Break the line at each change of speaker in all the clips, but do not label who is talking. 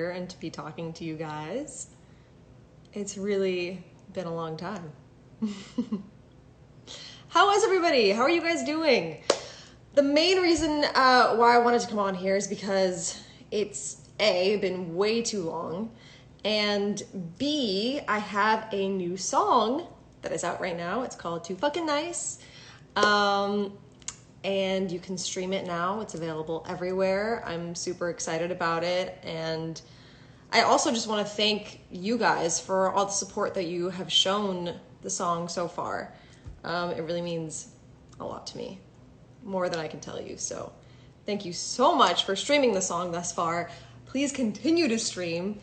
And to be talking to you guys. It's really been a long time. How is everybody? How are you guys doing? The main reason why I wanted to come on here is because it's A, been way too long, and B, I have a new song that is out right now. It's called Too Fucking Nice. And you can stream it now. It's available everywhere. I'm super excited about it. And I also just want to thank you guys for all the support that you have shown the song so far. It really means a lot to me, more than I can tell you. So thank you so much for streaming the song thus far. Please continue to stream.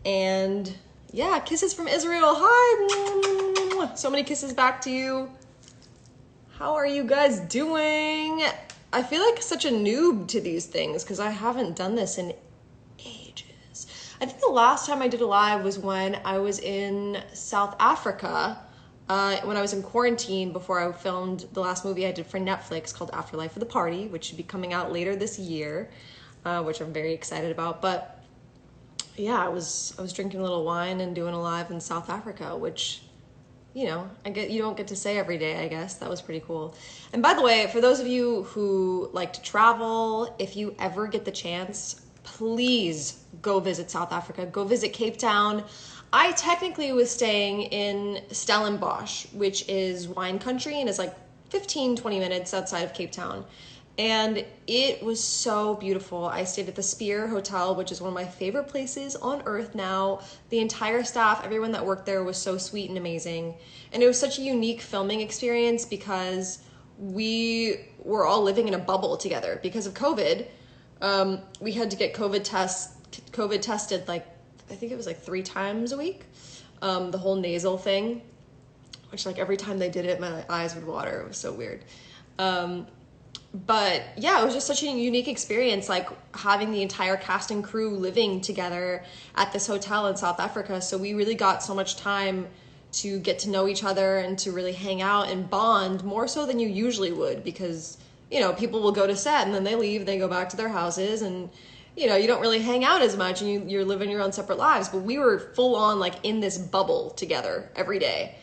And yeah, kisses from Israel. Hi. So many kisses back to you. How are you guys doing? I feel like such a noob to these things because I haven't done this in ages. I think the last time I did a live was when I was in South Africa, when I was in quarantine before I filmed the last movie I did for Netflix called Afterlife of the Party, which should be coming out later this year, which I'm very excited about. But yeah, I was drinking a little wine and doing a live in South Africa, which, you know, you don't get to say every day, I guess. That was pretty cool. And by the way, for those of you who like to travel, if you ever get the chance, please go visit South Africa. Go visit Cape Town. I technically was staying in Stellenbosch, which is wine country and is like 15, 20 minutes outside of Cape Town. And it was so beautiful. I stayed at the Spear Hotel, which is one of my favorite places on earth now. The entire staff, everyone that worked there was so sweet and amazing. And it was such a unique filming experience because we were all living in a bubble together because of COVID. We had to get COVID tested like, I think it was like 3 times a week. The whole nasal thing, which like every time they did it, my eyes would water. It was so weird. But yeah, it was just such a unique experience, like having the entire cast and crew living together at this hotel in South Africa. So we really got so much time to get to know each other and to really hang out and bond more so than you usually would, because, you know, people will go to set and then they leave, they go back to their houses and, you know, you don't really hang out as much and you're living your own separate lives. But we were full on like in this bubble together every day.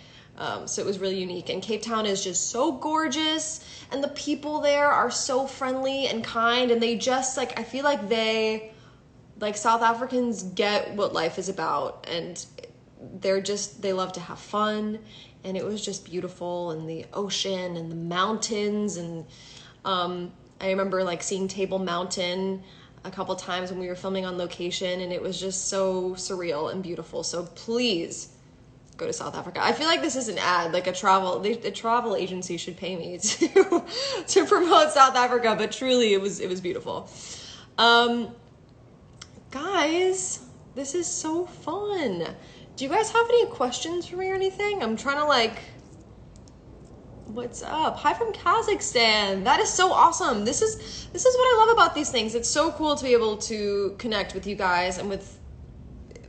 So it was really unique, and Cape Town is just so gorgeous, and the people there are so friendly and kind, and they just like, I feel like South Africans get what life is about, and they love to have fun, and it was just beautiful, and the ocean and the mountains, and I remember like seeing Table Mountain a couple times when we were filming on location, and it was just so surreal and beautiful. So please go to South Africa. I feel like this is an ad, like a travel agency should pay me to promote South Africa, but truly it was beautiful. Guys, this is so fun. Do you guys have any questions for me or anything? I'm trying to like, what's up? Hi from Kazakhstan. That is so awesome. This is what I love about these things. It's so cool to be able to connect with you guys and with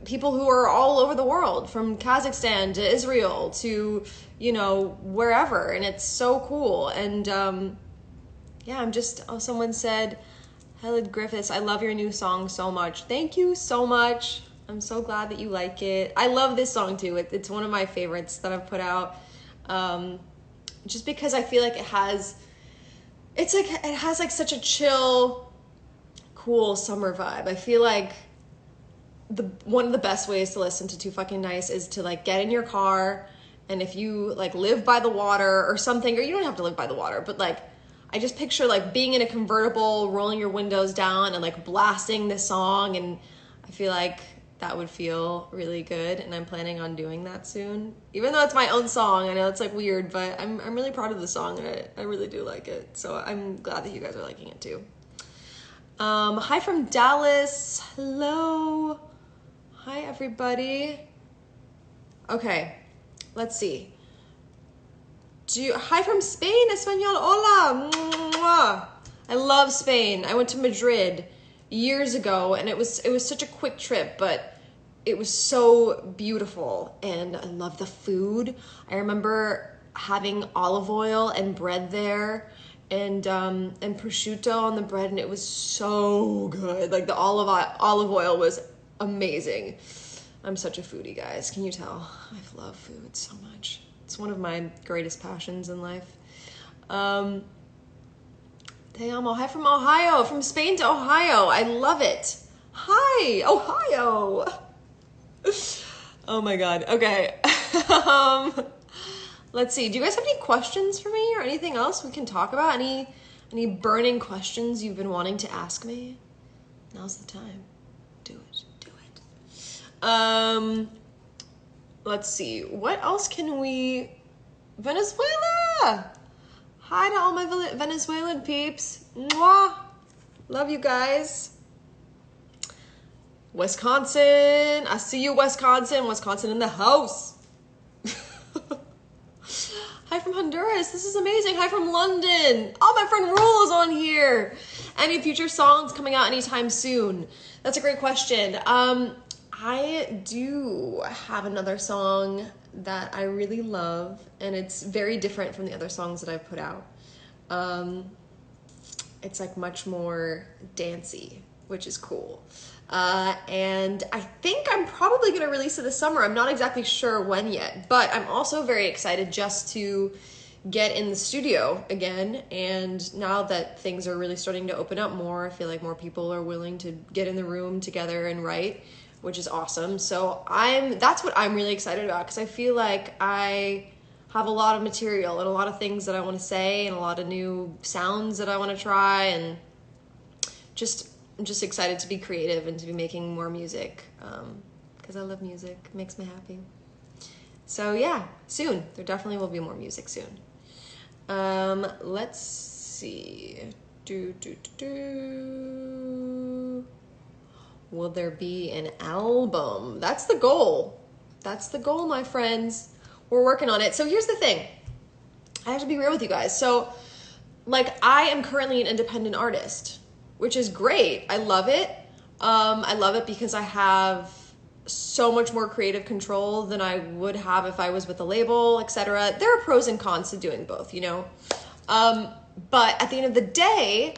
people who are all over the world, from Kazakhstan to Israel to, you know, wherever. And it's so cool. And yeah, someone said, Helen Griffiths, I love your new song so much. Thank you so much. I'm so glad that you like it. I love this song too. It's one of my favorites that I've put out. Just because I feel like it has like such a chill, cool summer vibe. I feel like one of the best ways to listen to Too Fucking Nice is to like get in your car, and if you like live by the water or something, or you don't have to live by the water, but like I just picture like being in a convertible, rolling your windows down and like blasting this song, and I feel like that would feel really good, and I'm planning on doing that soon. Even though it's my own song, I know it's like weird, but I'm really proud of the song, and I really do like it. So I'm glad that you guys are liking it too. Hi from Dallas. Hello. Hi, everybody. Okay, let's see. Hi from Spain, Espanol. Hola. Mwah. I love Spain. I went to Madrid years ago, and it was such a quick trip, but it was so beautiful, and I love the food. I remember having olive oil and bread there, and prosciutto on the bread, and it was so good. Like the olive oil was amazing. I'm such a foodie, guys. Can you tell? I love food so much. It's one of my greatest passions in life. Te amo. Hi from Ohio, from Spain to Ohio. I love it. Hi, Ohio. Oh my God. Okay. Let's see. Do you guys have any questions for me or anything else we can talk about? Any burning questions you've been wanting to ask me? Now's the time. Do it. Do it. Let's see. What else can we... Venezuela! Hi to all my Venezuelan peeps. Mwah! Love you guys. Wisconsin. I see you, Wisconsin. Wisconsin in the house. Hi from Honduras. This is amazing. Hi from London. Oh, my friend Rule is on here. Any future songs coming out anytime soon? That's a great question. I do have another song that I really love, and it's very different from the other songs that I've put out. It's like much more dancey, which is cool. And I think I'm probably going to release it this summer. I'm not exactly sure when yet, but I'm also very excited just to get in the studio again. And now that things are really starting to open up more, I feel like more people are willing to get in the room together and write, which is awesome. So that's what I'm really excited about, because I feel like I have a lot of material and a lot of things that I want to say and a lot of new sounds that I want to try, and I'm just excited to be creative and to be making more music, because I love music. It makes me happy. So yeah, soon. There definitely will be more music soon. Let's see. Will there be an album? That's the goal. That's the goal, my friends. We're working on it. So here's the thing. I have to be real with you guys. So, like, I am currently an independent artist, which is great. I love it. I love it because I have so much more creative control than I would have if I was with a label, etc. There are pros and cons to doing both, you know? But at the end of the day,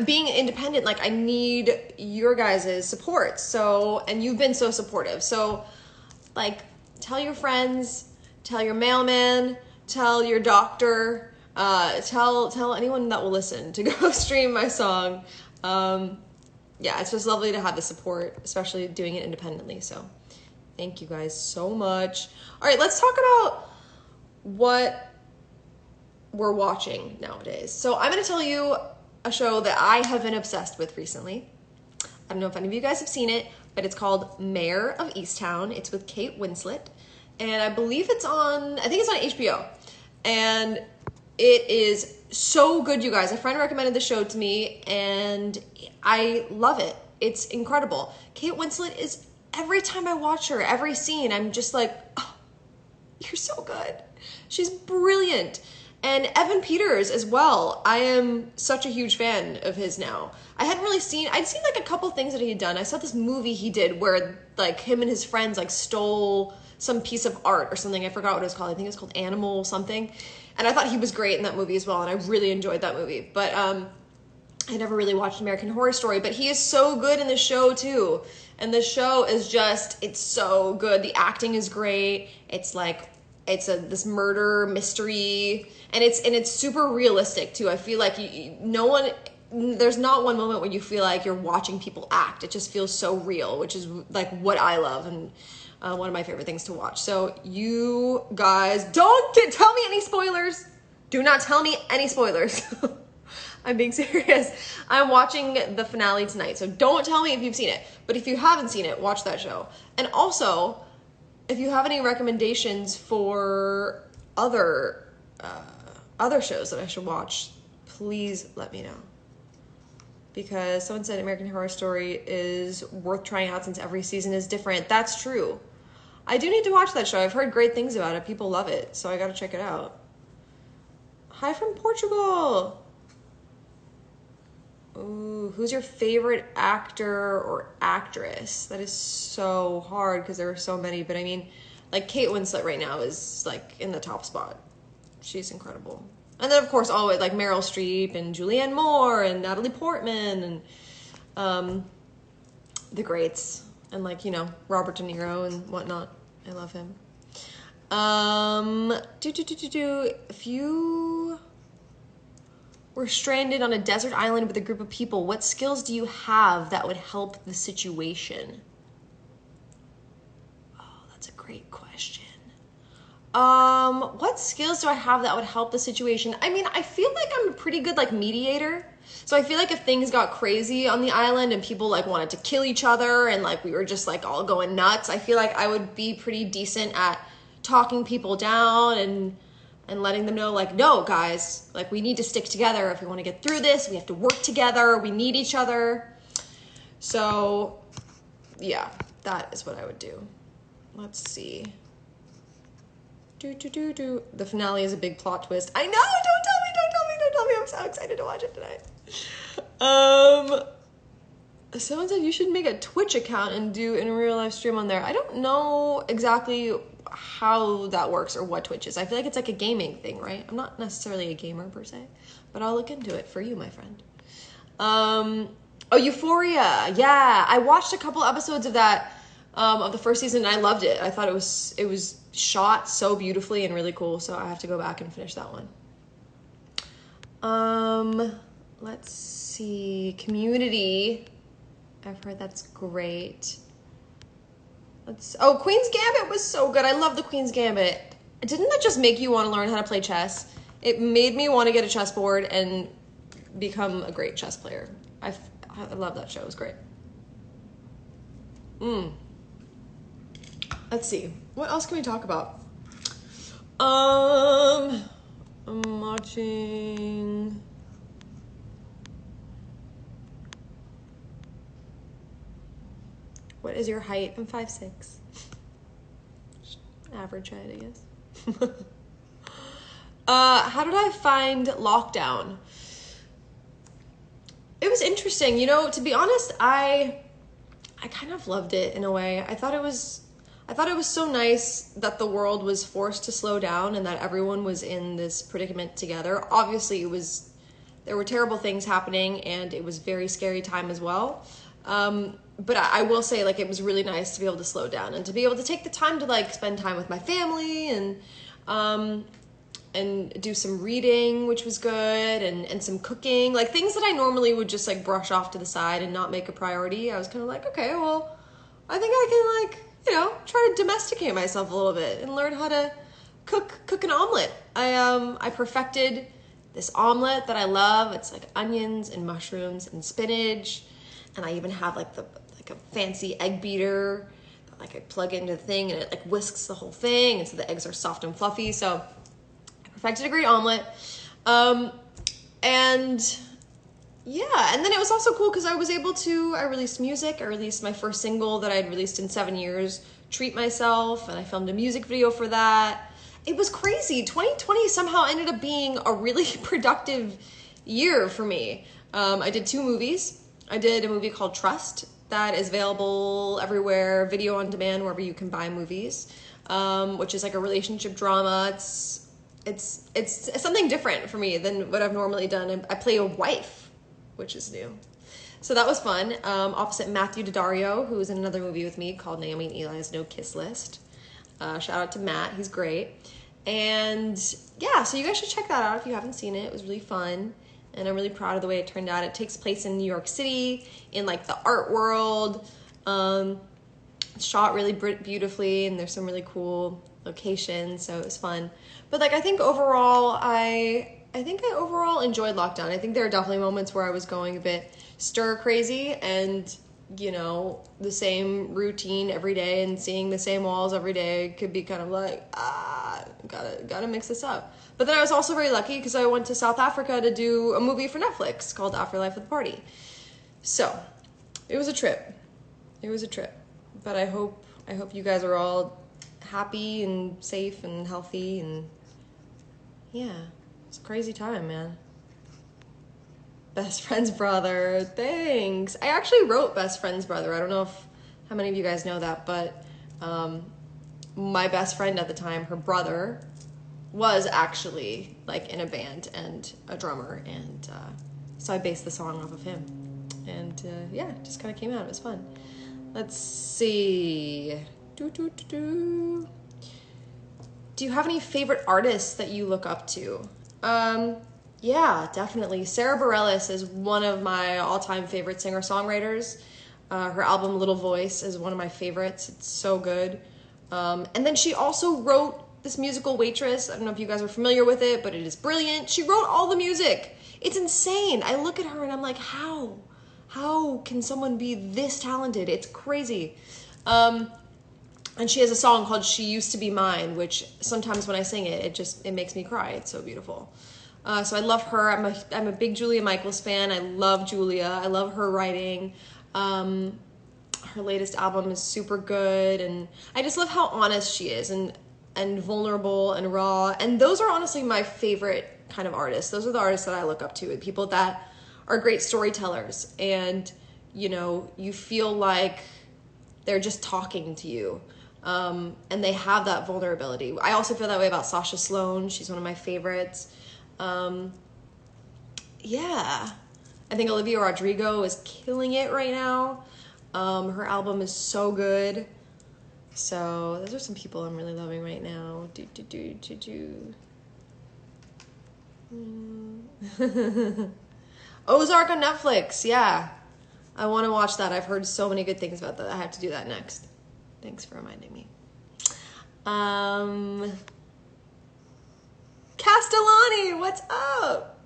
being independent, like, I need your guys' support. So, and you've been so supportive. So, like, tell your friends, tell your mailman, tell your doctor, tell anyone that will listen to go stream my song. Yeah, it's just lovely to have the support, especially doing it independently. So thank you guys so much. All right, let's talk about what we're watching nowadays. So I'm going to tell you a show that I have been obsessed with recently. I don't know if any of you guys have seen it, but it's called Mayor of Easttown. It's with Kate Winslet, and I believe I think it's on HBO. And it is so good, you guys. A friend recommended the show to me, and I love it. It's incredible. Kate Winslet is, every time I watch her, every scene, I'm just like, oh, you're so good. She's brilliant. And Evan Peters as well. I am such a huge fan of his now. I'd seen like a couple things that he had done. I saw this movie he did where like him and his friends like stole some piece of art or something. I forgot what it was called. I think it was called Animal something. And I thought he was great in that movie as well, and I really enjoyed that movie. But I never really watched American Horror Story, but he is so good in the show too. And the show is just, it's so good. The acting is great. It's like, this murder mystery, and it's super realistic too. I feel like there's not one moment where you feel like you're watching people act. It just feels so real, which is like what I love, and one of my favorite things to watch. So you guys, don't tell me any spoilers. Do not tell me any spoilers. I'm being serious. I'm watching the finale tonight, so don't tell me if you've seen it. But if you haven't seen it, watch that show. And also, if you have any recommendations for other shows that I should watch, please let me know. Because someone said American Horror Story is worth trying out since every season is different. That's true. I do need to watch that show. I've heard great things about it. People love it, so I gotta check it out. Hi from Portugal. Ooh, who's your favorite actor or actress? That is so hard because there are so many, but I mean, like Kate Winslet right now is like in the top spot. She's incredible. And then of course always like Meryl Streep and Julianne Moore and Natalie Portman, the greats and like, you know, Robert De Niro and whatnot. I love him. If you were stranded on a desert island with a group of people, what skills do you have that would help the situation? Oh, that's a great question. What skills do I have that would help the situation? I mean, I feel like I'm a pretty good like mediator. So I feel like if things got crazy on the island and people like wanted to kill each other and like we were just like all going nuts, I feel like I would be pretty decent at talking people down and letting them know like, no guys, like we need to stick together. If we want to get through this, we have to work together. We need each other. So yeah, that is what I would do. Let's see. The finale is a big plot twist. I know, don't tell me. I'm so excited to watch it tonight. Someone said you should make a Twitch account and do in real life stream on there. I don't know exactly how that works or what Twitch is. I feel like it's like a gaming thing, right? I'm not necessarily a gamer per se, but I'll look into it for you, my friend. Oh, Euphoria. Yeah, I watched a couple episodes of that, of the first season, and I loved it. I thought it was shot so beautifully and really cool, so I have to go back and finish that one. Let's see. Community. I've heard that's great. Queen's Gambit was so good. I love the Queen's Gambit. Didn't that just make you want to learn how to play chess? It made me want to get a chessboard and become a great chess player. I love that show. It was great. Let's see. What else can we talk about? I'm watching... What is your height? I'm 5'6". Average height, I guess. How did I find Lockdown? It was interesting. You know, to be honest, I kind of loved it in a way. I thought it was so nice that the world was forced to slow down and that everyone was in this predicament together. Obviously, there were terrible things happening and it was a very scary time as well. But I will say, like, it was really nice to be able to slow down and to be able to take the time to like spend time with my family and do some reading, which was good, and some cooking, like things that I normally would just like brush off to the side and not make a priority. I was kind of like, okay, well, I think I can like, you know, try to domesticate myself a little bit and learn how to cook an omelet. I perfected this omelet that I love. It's like onions and mushrooms and spinach, and I even have like a fancy egg beater that like I plug into the thing and it like whisks the whole thing, and so the eggs are soft and fluffy. So I perfected a great omelet. And yeah, and then it was also cool because I released music. I released my first single that I had released in 7 years, Treat Myself, and I filmed a music video for that. It was crazy. 2020 somehow ended up being a really productive year for me. I did 2 movies. I did a movie called Trust that is available everywhere, video on demand, wherever you can buy movies, which is like a relationship drama. It's something different for me than what I've normally done. I play a wife, which is new. So that was fun. Opposite Matthew Daddario, who was in another movie with me called Naomi and Eli's No Kiss List. Shout out to Matt, he's great. And yeah, so you guys should check that out if you haven't seen it. It was really fun. And I'm really proud of the way it turned out. It takes place in New York City, in like the art world. It's shot really beautifully, and there's some really cool locations, so it was fun. But like, I think overall, I overall enjoyed Lockdown. I think there are definitely moments where I was going a bit stir crazy, and you know, the same routine every day and seeing the same walls every day could be kind of like, gotta mix this up. But then I was also very lucky because I went to South Africa to do a movie for Netflix called Afterlife at the Party. So it was a trip. But I hope you guys are all happy and safe and healthy, and yeah, it's a crazy time, man. Best friend's brother, thanks. I actually wrote Best Friend's Brother. I don't know how many of you guys know that, but my best friend at the time, her brother, was actually like in a band and a drummer, and so I based the song off of him. And yeah, it just kind of came out. It was fun. Let's see. Do you have any favorite artists that you look up to? Yeah, definitely. Sarah Bareilles is one of my all-time favorite singer-songwriters. Her album Little Voice is one of my favorites. It's so good. And then she also wrote this musical Waitress. I don't know if you guys are familiar with it, but it is brilliant. She wrote all the music. It's insane. I look at her and I'm like, how? How can someone be this talented? It's crazy. And she has a song called She Used to Be Mine, which sometimes when I sing it, it makes me cry. It's so beautiful. So I love her. I'm a big Julia Michaels fan. I love Julia. I love her writing. Her latest album is super good, and I just love how honest she is and vulnerable and raw. And those are honestly my favorite kind of artists. Those are the artists that I look up to, and people that are great storytellers, and you feel like they're just talking to you. And they have that vulnerability. I also feel that way about Sasha Sloan. She's one of my favorites. Yeah, I think Olivia Rodrigo is killing it right now. Her album is so good. So those are some people I'm really loving right now. Ozark on Netflix. Yeah, I want to watch that. I've heard so many good things about that. I have to do that next. Thanks for reminding me. Castellani, what's up?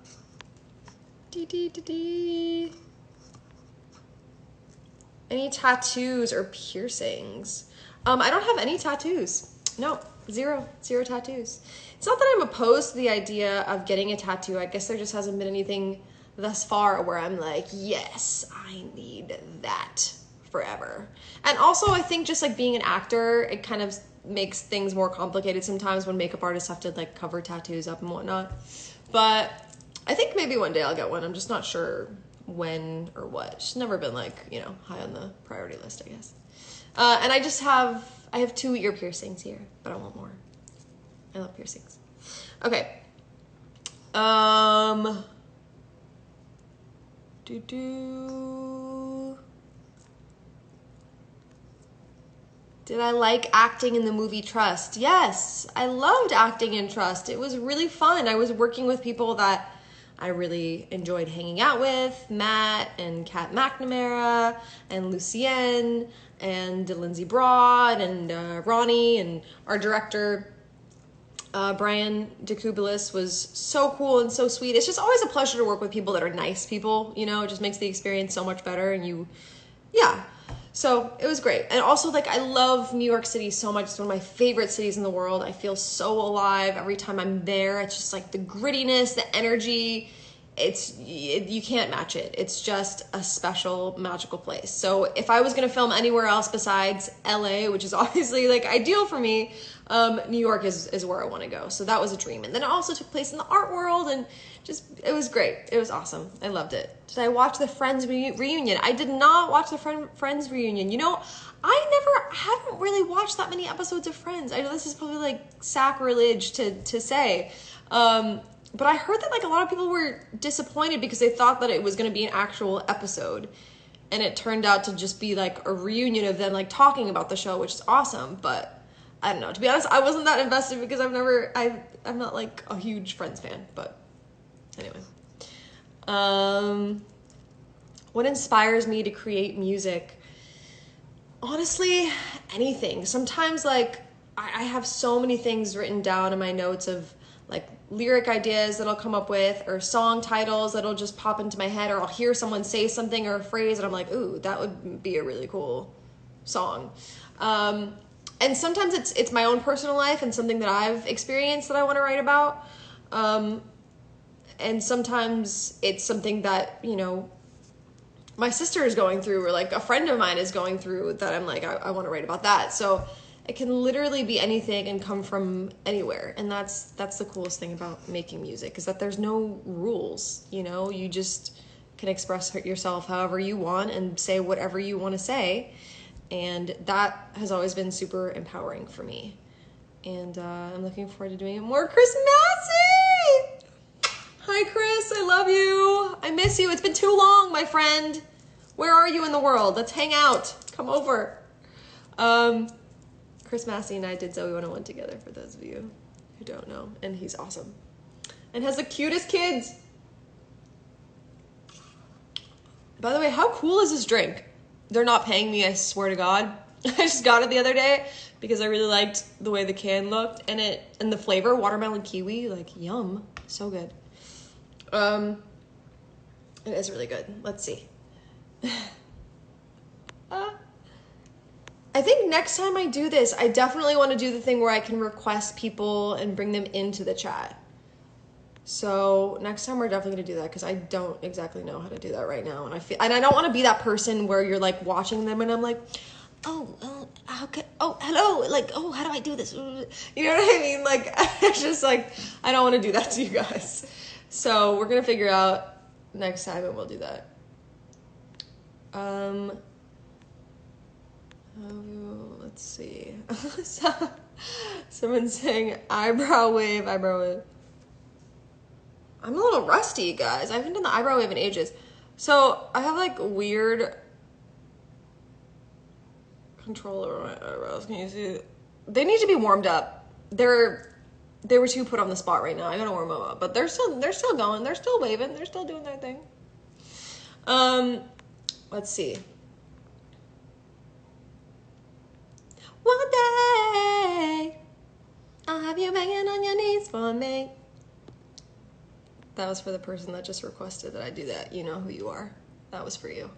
Any tattoos or piercings? I don't have any tattoos. No, zero tattoos. It's not that I'm opposed to the idea of getting a tattoo. I guess there just hasn't been anything thus far where I'm like, yes, I need that forever. And also I think just like being an actor, it kind of makes things more complicated sometimes when makeup artists have to like cover tattoos up and whatnot. But I think maybe one day I'll get one. I'm just not sure when or what. It's never been like, high on the priority list, I guess. And I have 2 ear piercings here, but I want more. I love piercings. Okay. Did I like acting in the movie Trust? Yes, I loved acting in Trust. It was really fun. I was working with people that I really enjoyed hanging out with, Matt and Kat McNamara and Lucienne and Lindsay Broad and Ronnie, and our director, Brian DeKubelis, was so cool and so sweet. It's just always a pleasure to work with people that are nice people, it just makes the experience so much better, and so it was great. And also, like, I love New York City so much. It's one of my favorite cities in the world. I feel so alive every time I'm there. It's just like the grittiness, the energy. You can't match it. It's just a special, magical place. So if I was going to film anywhere else besides LA, which is obviously like ideal for me, New York is where I want to go. So that was a dream. And then it also took place in the art world, and it was great. It was awesome. I loved it. Did I watch the Friends reunion? I did not watch the Friends reunion. I haven't really watched that many episodes of Friends. I know this is probably like sacrilege to say. But I heard that like a lot of people were disappointed because they thought that it was going to be an actual episode, and it turned out to just be like a reunion of them like talking about the show, which is awesome. But I don't know. To be honest, I wasn't that invested because I'm not like a huge Friends fan. But anyway, what inspires me to create music? Honestly, anything. Sometimes like I have so many things written down in my notes of like lyric ideas that I'll come up with, or song titles that'll just pop into my head, or I'll hear someone say something or a phrase and I'm like, ooh, that would be a really cool song. And sometimes it's my own personal life and something that I've experienced that I want to write about. And sometimes it's something that, my sister is going through, or like a friend of mine is going through, that I'm like, I want to write about that. So it can literally be anything and come from anywhere. And that's the coolest thing about making music, is that there's no rules, you just can express yourself however you want and say whatever you want to say. And that has always been super empowering for me. And I'm looking forward to doing it more. Chris Massey! Hi, Chris. I love you. I miss you. It's been too long, my friend. Where are you in the world? Let's hang out. Come over. Chris Massey and I did Zoe 101 together, for those of you who don't know. And he's awesome. And has the cutest kids. By the way, how cool is this drink? They're not paying me, I swear to God. I just got it the other day because I really liked the way the can looked and the flavor, watermelon kiwi, like yum, so good. It is really good. Let's see. I think next time I do this, I definitely want to do the thing where I can request people and bring them into the chat. So next time we're definitely gonna do that because I don't exactly know how to do that right now, and I don't want to be that person where you're like watching them and I'm like, okay, hello, like, how do I do this? You know what I mean? Like, it's just like I don't want to do that to you guys. So we're gonna figure out next time and we'll do that. Let's see. Someone's saying eyebrow wave. I'm a little rusty, guys. I haven't done the eyebrow wave in ages. So I have like weird control over my eyebrows. Can you see? They need to be warmed up. They were too put on the spot right now. I gotta warm them up, but they're still going. They're still waving. They're still doing their thing. Let's see. One day I'll have you banging on your knees for me. That was for the person that just requested that I do that. You know who you are. That was for you.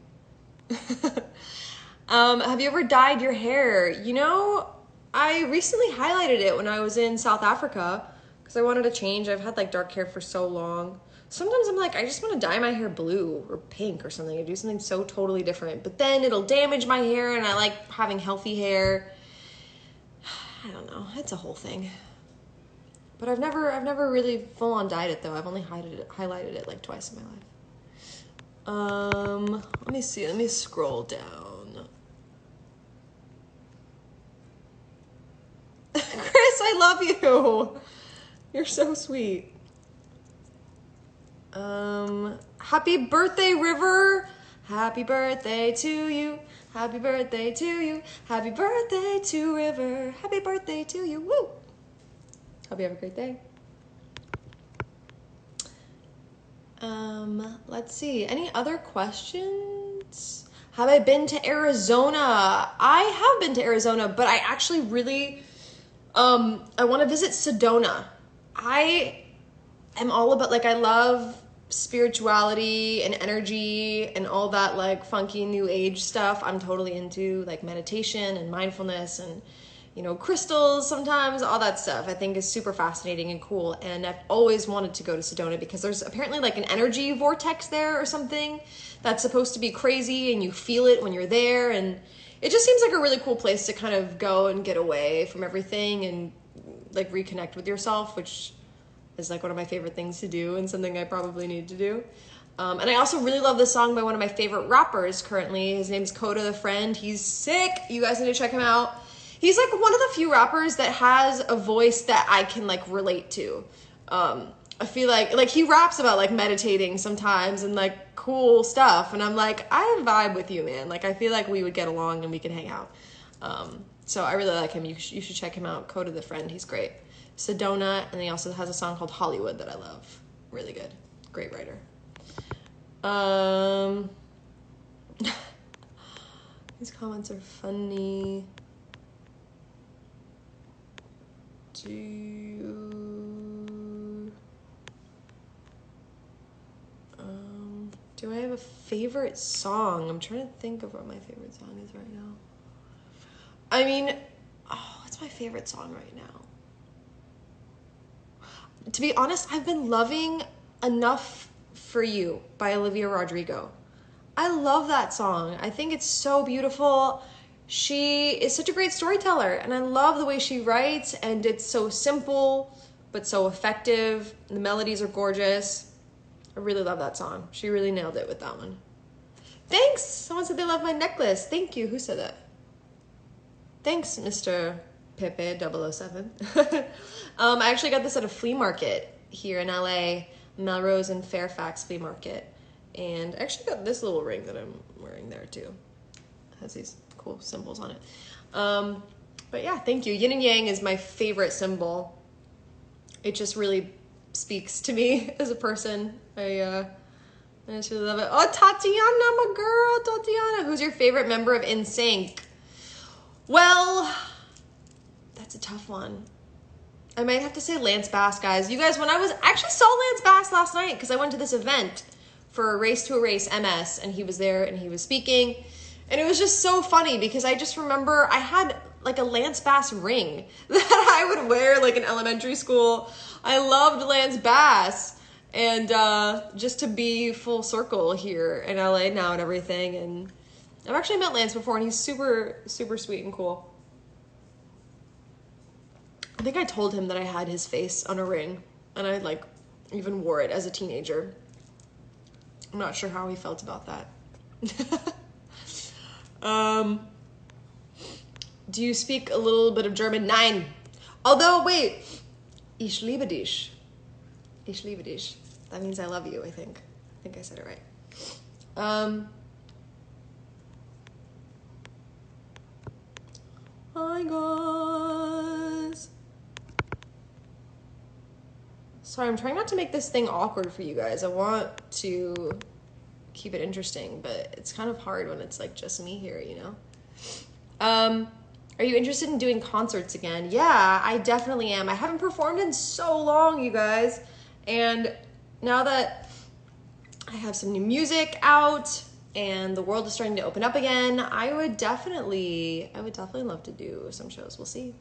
Have you ever dyed your hair? You know, I recently highlighted it when I was in South Africa because I wanted to change. I've had like dark hair for so long. Sometimes I'm like, I just want to dye my hair blue or pink or something. I do something so totally different, but then it'll damage my hair and I like having healthy hair. I don't know. It's a whole thing. But I've never really full on dyed it though. I've only highlighted it like twice in my life. Let me see. Let me scroll down. Chris, I love you. You're so sweet. Happy birthday, River. Happy birthday to you. Happy birthday to you. Happy birthday to River. Happy birthday to you. Woo! Hope you have a great day. Let's see. Any other questions? Have I been to Arizona? I have been to Arizona, but I actually really, I want to visit Sedona. I am all about, like, I love spirituality and energy and all that, like, funky new age stuff. I'm totally into, like, meditation and mindfulness and, you know, crystals sometimes, all that stuff I think is super fascinating and cool. And I've always wanted to go to Sedona because there's apparently like an energy vortex there or something that's supposed to be crazy and you feel it when you're there. And it just seems like a really cool place to kind of go and get away from everything and like reconnect with yourself, which is like one of my favorite things to do and something I probably need to do. And I also really love this song by one of my favorite rappers currently. His name's Coda the Friend. He's sick. You guys need to check him out. He's like one of the few rappers that has a voice that I can like relate to. I feel like he raps about like meditating sometimes and like cool stuff. And I'm like, I vibe with you, man. Like I feel like we would get along and we can hang out. So I really like him. You should check him out. Coda the Friend. He's great. Sedona. And he also has a song called Hollywood that I love. Really good. Great writer. These comments are funny. Do I have a favorite song? I'm trying to think of what my favorite song is right now. I mean, what's my favorite song right now? To be honest, I've been loving Enough for You by Olivia Rodrigo. I love that song. I think it's so beautiful. She is such a great storyteller, and I love the way she writes, and it's so simple, but so effective. The melodies are gorgeous. I really love that song. She really nailed it with that one. Thanks! Someone said they love my necklace. Thank you. Who said that? Thanks, Mr. Pepe 007. I actually got this at a flea market here in LA, Melrose and Fairfax flea market. And I actually got this little ring that I'm wearing there too. It has these cool symbols on it. But yeah, thank you. Yin and yang is my favorite symbol. It just really speaks to me as a person. I just really love it. Oh, Tatiana, my girl, Tatiana. Who's your favorite member of NSYNC? Well, that's a tough one. I might have to say Lance Bass, guys. You guys, when I actually saw Lance Bass last night, because I went to this event for Race to Erase MS, and he was there and he was speaking. And it was just so funny because I just remember I had like a Lance Bass ring that I would wear like in elementary school. I loved Lance Bass. And just to be full circle here in LA now and everything. And I've actually met Lance before, and he's super, super sweet and cool. I think I told him that I had his face on a ring, and I like even wore it as a teenager. I'm not sure how he felt about that. Do you speak a little bit of German? Nein. Although, wait. Ich liebe dich. Ich liebe dich. That means I love you, I think. I think I said it right. Hi, guys. Sorry, I'm trying not to make this thing awkward for you guys. I want to keep it interesting, but it's kind of hard when it's like just me here, you know? Are you interested in doing concerts again? Yeah, I definitely am. I haven't performed in so long, you guys. And now that I have some new music out and the world is starting to open up again, I would definitely love to do some shows. We'll see.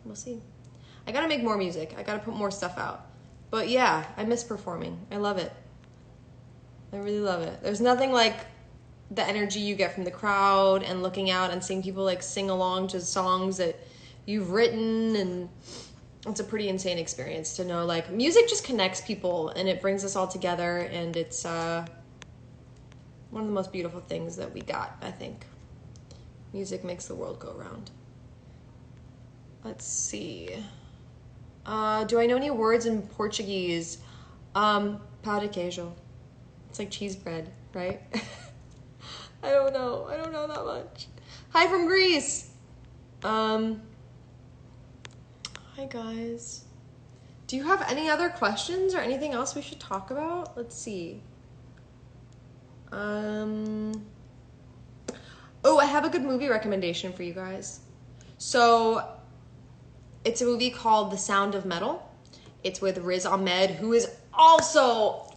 I gotta make more music. I gotta put more stuff out. But yeah, I miss performing. I love it. I really love it. There's nothing like the energy you get from the crowd and looking out and seeing people like sing along to songs that you've written, and it's a pretty insane experience to know like music just connects people and it brings us all together, and it's one of the most beautiful things that we got, I think. Music makes the world go round. Let's see. Do I know any words in Portuguese? Pão de queijo. It's like cheese bread, right? I don't know that much. Hi from Greece. Hi guys. Do you have any other questions or anything else we should talk about? Let's see. Oh, I have a good movie recommendation for you guys. So it's a movie called The Sound of Metal. It's with Riz Ahmed, who is also,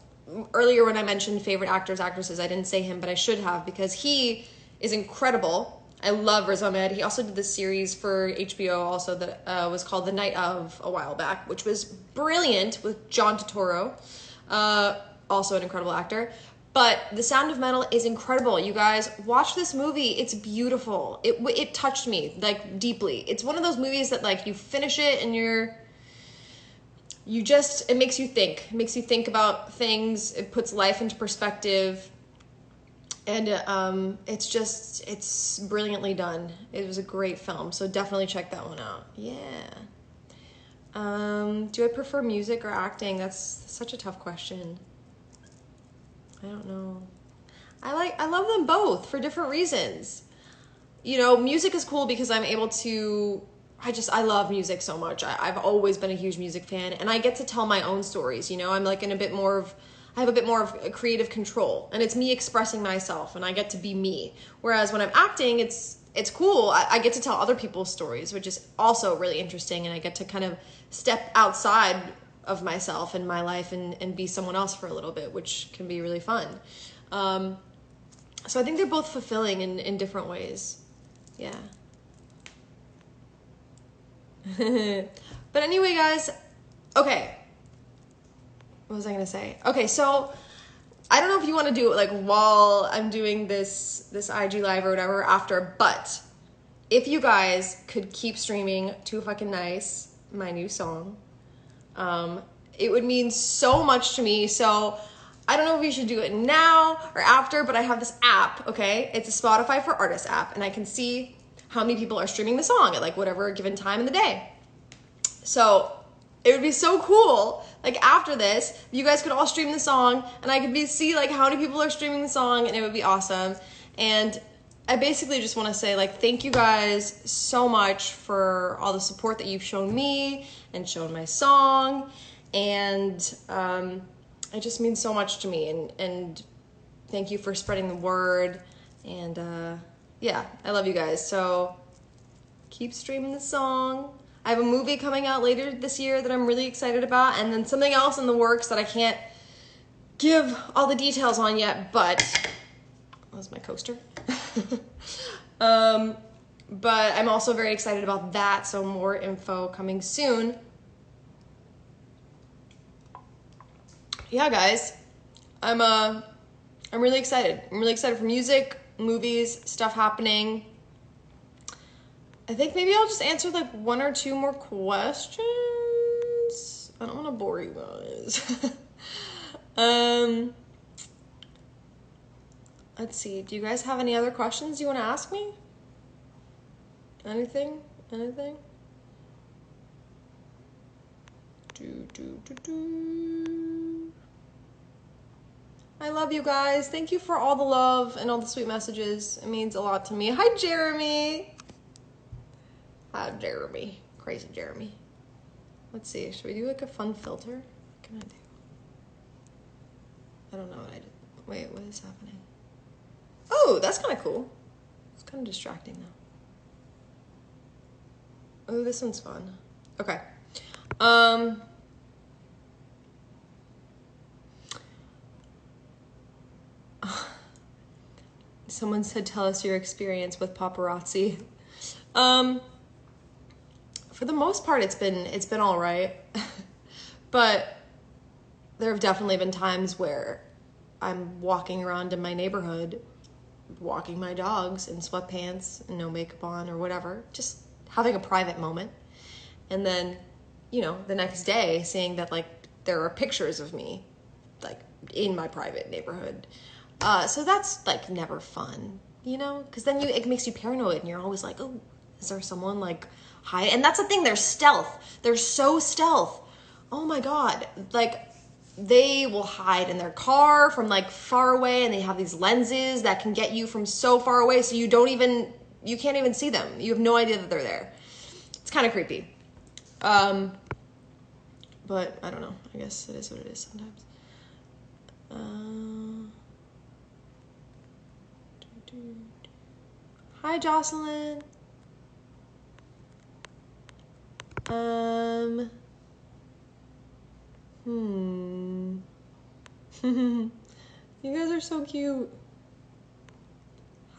earlier when I mentioned favorite actors, actresses, I didn't say him, but I should have, because he is incredible. I love Riz Ahmed. He also did this series for HBO also that was called The Night Of a while back, which was brilliant with John Turturro, also an incredible actor. But The Sound of Metal is incredible. You guys, watch this movie. It's beautiful. It touched me like deeply. It's one of those movies that like you finish it and it makes you think. It makes you think about things. It puts life into perspective. And it's brilliantly done. It was a great film, so definitely check that one out. Yeah. Do I prefer music or acting? That's such a tough question. I don't know. I love them both for different reasons. You know, music is cool because I'm able to, I love music so much. I've always been a huge music fan, and I get to tell my own stories, you know? I'm like I have a bit more of a creative control, and it's me expressing myself, and I get to be me. Whereas when I'm acting, it's cool. I get to tell other people's stories, which is also really interesting, and I get to kind of step outside of myself and my life and be someone else for a little bit, which can be really fun. So I think they're both fulfilling in different ways. Yeah. But anyway, guys, okay. What was I gonna say? Okay, so I don't know if you want to do it like while I'm doing this IG live or whatever after, but if you guys could keep streaming Too Fucking Nice, my new song, it would mean so much to me. So I don't know if we should do it now or after, but I have this app, okay? It's a Spotify for Artists app, and I can see how many people are streaming the song at like whatever given time in the day. So it would be so cool, like after this, you guys could all stream the song, and I could see like how many people are streaming the song, and it would be awesome. And I basically just want to say, like, thank you guys so much for all the support that you've shown me and shown my song. And it just means so much to me. And thank you for spreading the word. And yeah, I love you guys. So keep streaming the song. I have a movie coming out later this year that I'm really excited about. And then something else in the works that I can't give all the details on yet, but that was my coaster. But I'm also very excited about that, so more info coming soon. Yeah, guys, I'm really excited. I'm really excited for music, movies, stuff happening. I think maybe I'll just answer like 1 or 2 more questions. I don't want to bore you guys. Let's see. Do you guys have any other questions you want to ask me? Anything? Anything? I love you guys. Thank you for all the love and all the sweet messages. It means a lot to me. Hi, Jeremy. Hi, Jeremy. Crazy Jeremy. Let's see. Should we do like a fun filter? What can I do? I don't know what I did. Wait, what is happening? Oh, that's kind of cool. It's kind of distracting though. Oh, this one's fun. Okay. Someone said, tell us your experience with paparazzi. For the most part, it's been all right. But there have definitely been times where I'm walking around in my neighborhood, walking my dogs in sweatpants and no makeup on or whatever, just having a private moment. And then, you know, the next day seeing that like there are pictures of me like in my private neighborhood. So that's like never fun, you know, because then it makes you paranoid and you're always like, oh, is there someone like hiding? And that's the thing, they're stealth. They're so stealth. Oh my God. Like they will hide in their car from like far away, and they have these lenses that can get you from so far away so you can't even see them. You have no idea that they're there. It's kind of creepy. But I don't know. I guess it is what it is sometimes. Hi, Jocelyn. You guys are so cute.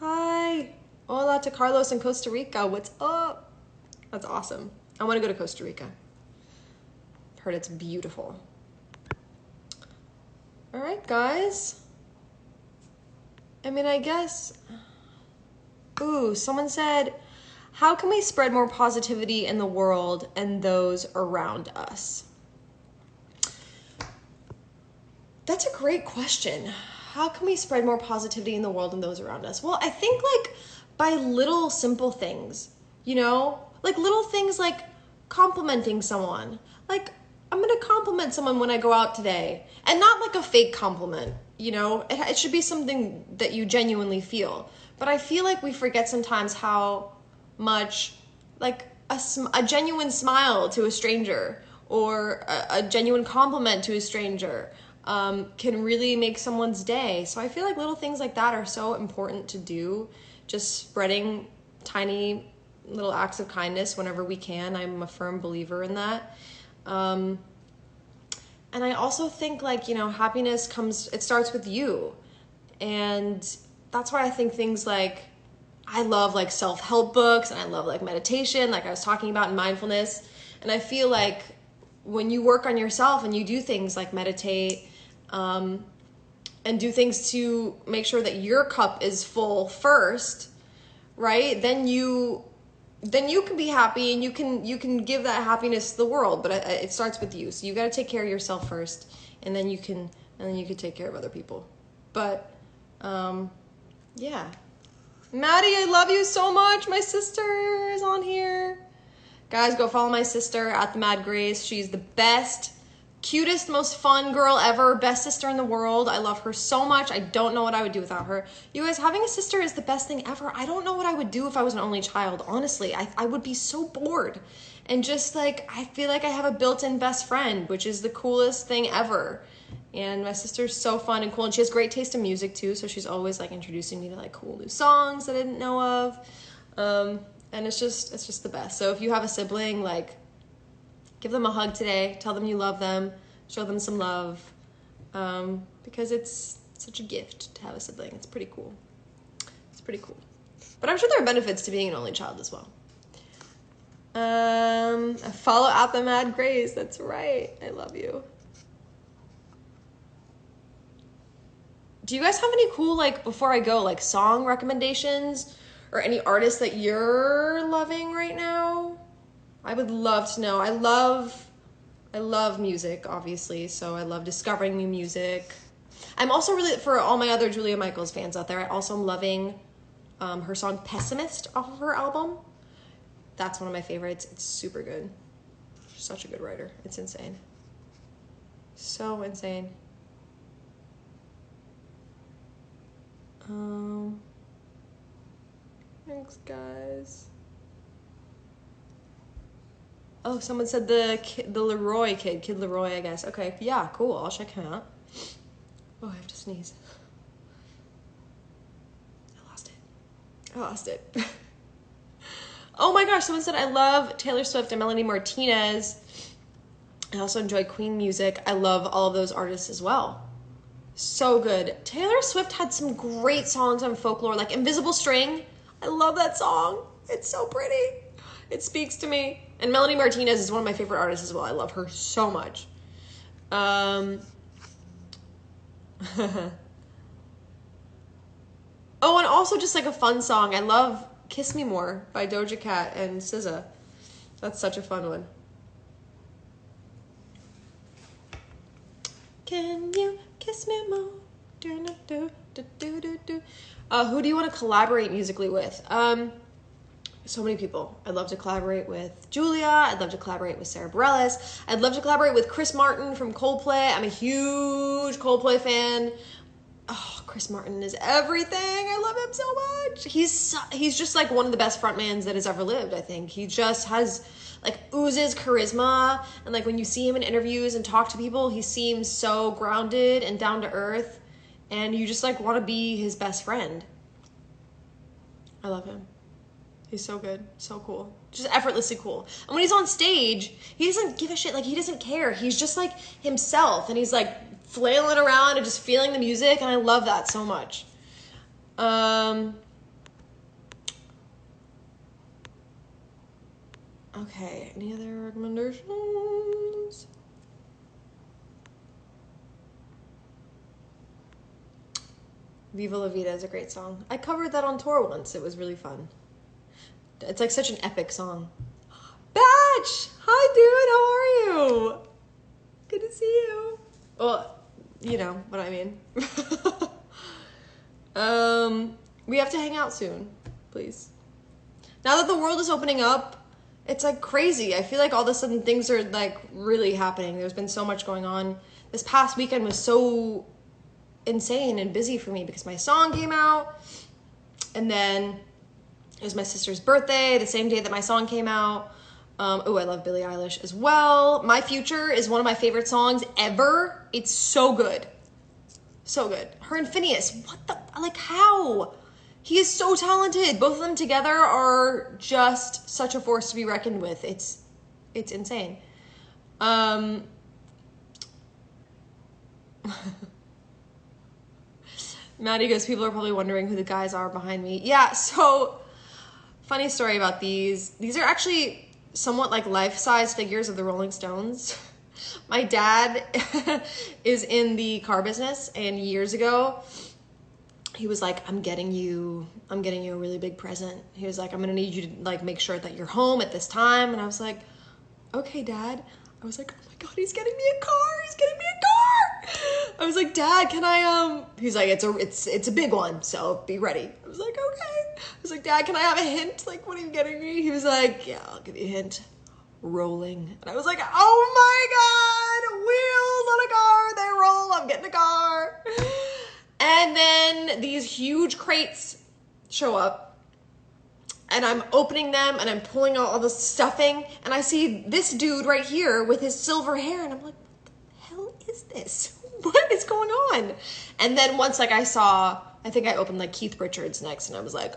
Hi. Hola to Carlos in Costa Rica. What's up? That's awesome. I want to go to Costa Rica. Heard it's beautiful. All right, guys. I mean, I guess... Ooh, someone said, how can we spread more positivity in the world and those around us? That's a great question. How can we spread more positivity in the world and those around us? Well, I think like by little simple things, you know, like little things like complimenting someone. Like I'm going to compliment someone when I go out today, and not like a fake compliment, you know, it should be something that you genuinely feel. But I feel like we forget sometimes how much like a genuine smile to a stranger or a genuine compliment to a stranger can really make someone's day. So I feel like little things like that are so important to do. Just spreading tiny little acts of kindness whenever we can. I'm a firm believer in that. And I also think like, you know, happiness it starts with you. And that's why I think things like, I love like self-help books and I love like meditation, like I was talking about in mindfulness. And I feel like when you work on yourself and you do things like meditate, and do things to make sure that your cup is full first, right? Then you can be happy and you can give that happiness to the world, but it starts with you. So you got to take care of yourself first, and then you can take care of other people. But yeah. Maddie, I love you so much. My sister is on here. Guys, go follow my sister at the Mad Grace. She's the best, cutest, most fun girl ever, best sister in the world. I love her so much. I don't know what I would do without her. You guys, having a sister is the best thing ever. I don't know what I would do if I was an only child, honestly. I would be so bored. And just like, I feel like I have a built-in best friend, which is the coolest thing ever. And my sister's so fun and cool, and she has great taste in music too, so she's always like introducing me to like cool new songs that I didn't know of. And it's just the best. So if you have a sibling, like, give them a hug today, tell them you love them, show them some love, because it's such a gift to have a sibling. It's pretty cool. It's pretty cool. But I'm sure there are benefits to being an only child as well. Follow at the Mad Grace. That's right. I love you. Do you guys have any cool, like, before I go, like, song recommendations or any artists that you're loving right now? I would love to know. I love music, obviously, so I love discovering new music. I'm also really, for all my other Julia Michaels fans out there, I also am loving her song Pessimist off of her album. That's one of my favorites. It's super good. She's such a good writer. It's insane. So insane. Thanks, guys. Oh, someone said the Leroy Kid Leroy, I guess. Okay, yeah, cool. I'll check him out. Oh, I have to sneeze. I lost it. Oh my gosh, someone said I love Taylor Swift and Melanie Martinez. I also enjoy Queen music. I love all of those artists as well. So good. Taylor Swift had some great songs on folklore, like Invisible String. I love that song. It's so pretty. It speaks to me. And Melanie Martinez is one of my favorite artists as well. I love her so much. Oh, and also just like a fun song. I love Kiss Me More by Doja Cat and SZA. That's such a fun one. Can you kiss me more? Who do you want to collaborate musically with? So many people. I'd love to collaborate with Julia. I'd love to collaborate with Sarah Bareilles. I'd love to collaborate with Chris Martin from Coldplay. I'm a huge Coldplay fan. Oh, Chris Martin is everything. I love him so much. He's just like one of the best frontmans that has ever lived, I think. He just has like oozes charisma, and like when you see him in interviews and talk to people, he seems so grounded and down to earth, and you just like want to be his best friend. I love him. He's so good, so cool, just effortlessly cool. And when he's on stage, he doesn't give a shit, like he doesn't care. He's just like himself, and he's like flailing around and just feeling the music, and I love that so much. Okay, any other recommendations? Viva La Vida is a great song. I covered that on tour once. It was really fun. It's like such an epic song. Batch! Hi, dude. How are you? Good to see you. Well, you know what I mean. We have to hang out soon, please. Now that the world is opening up, it's like crazy. I feel like all of a sudden things are like really happening. There's been so much going on. This past weekend was so insane and busy for me because my song came out, and then it was my sister's birthday the same day that my song came out. Oh, I love Billie Eilish as well. My Future is one of my favorite songs ever. It's so good. So good. Her and Phineas. What the, like how? He is so talented. Both of them together are just such a force to be reckoned with. It's insane. Maddie goes, people are probably wondering who the guys are behind me. Yeah, so funny story about these. These are actually somewhat like life-size figures of the Rolling Stones. My dad is in the car business, and years ago, he was like, I'm getting you a really big present. He was like, I'm gonna need you to like make sure that you're home at this time. And I was like, okay, Dad. I was like, oh my God, he's getting me a car. He's getting me a car. I was like, Dad, can I, he's like, it's a big one, so be ready. I was like, okay. I was like, Dad, can I have a hint? Like, what are you getting me? He was like, yeah, I'll give you a hint. Rolling. And I was like, oh my God, I'm getting a car. And then these huge crates show up, and I'm opening them and I'm pulling out all the stuffing, and I see this dude right here with his silver hair, and I'm like, what the hell is this? What is going on? And then once like I think I opened like Keith Richards next, and I was like,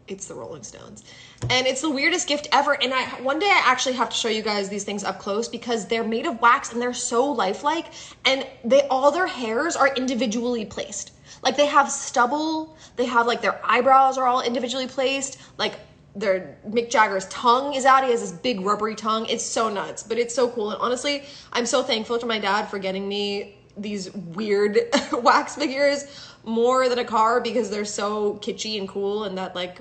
it's the Rolling Stones. And it's the weirdest gift ever. And one day I actually have to show you guys these things up close, because they're made of wax and they're so lifelike, and all their hairs are individually placed. Like they have stubble, they have like their eyebrows are all individually placed, like Mick Jagger's tongue is out. He has this big rubbery tongue. It's so nuts, but it's so cool. And honestly, I'm so thankful to my dad for getting me these weird wax figures more than a car, because they're so kitschy and cool, and that like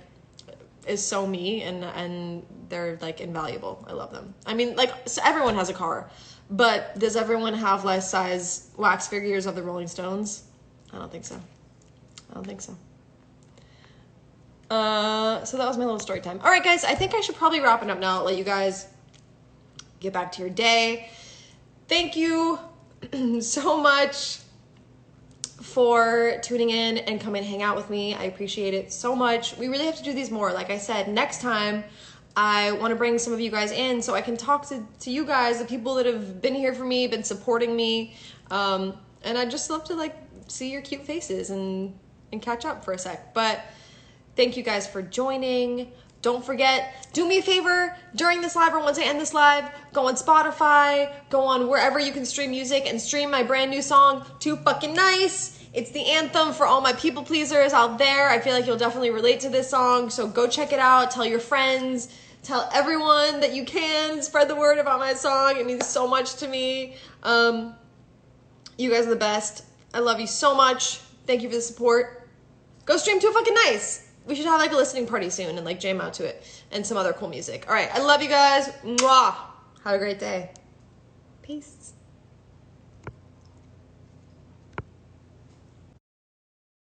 is so me, and they're like invaluable. I love them. I mean, like, so everyone has a car, but does everyone have life size wax figures of the Rolling Stones? I don't think so. So that was my little story time. All right, guys, I think I should probably wrap it up now. Let you guys get back to your day. Thank you so much for tuning in and come and hang out with me. I appreciate it so much. We really have to do these more. Like I said, next time I want to bring some of you guys in so I can talk to you guys, the people that have been here for me, been supporting me. And I'd just love to like see your cute faces and catch up for a sec. But thank you guys for joining. Don't forget, do me a favor during this live or once I end this live, go on Spotify, go on wherever you can stream music and stream my brand new song, Too Fucking Nice. It's the anthem for all my people pleasers out there. I feel like you'll definitely relate to this song, so go check it out. Tell your friends, tell everyone that you can. Spread the word about my song. It means so much to me. You guys are the best. I love you so much. Thank you for the support. Go stream Too Fucking Nice. We should have like a listening party soon and like jam out to it and some other cool music. All right, I love you guys. Mwah. Have a great day. Peace.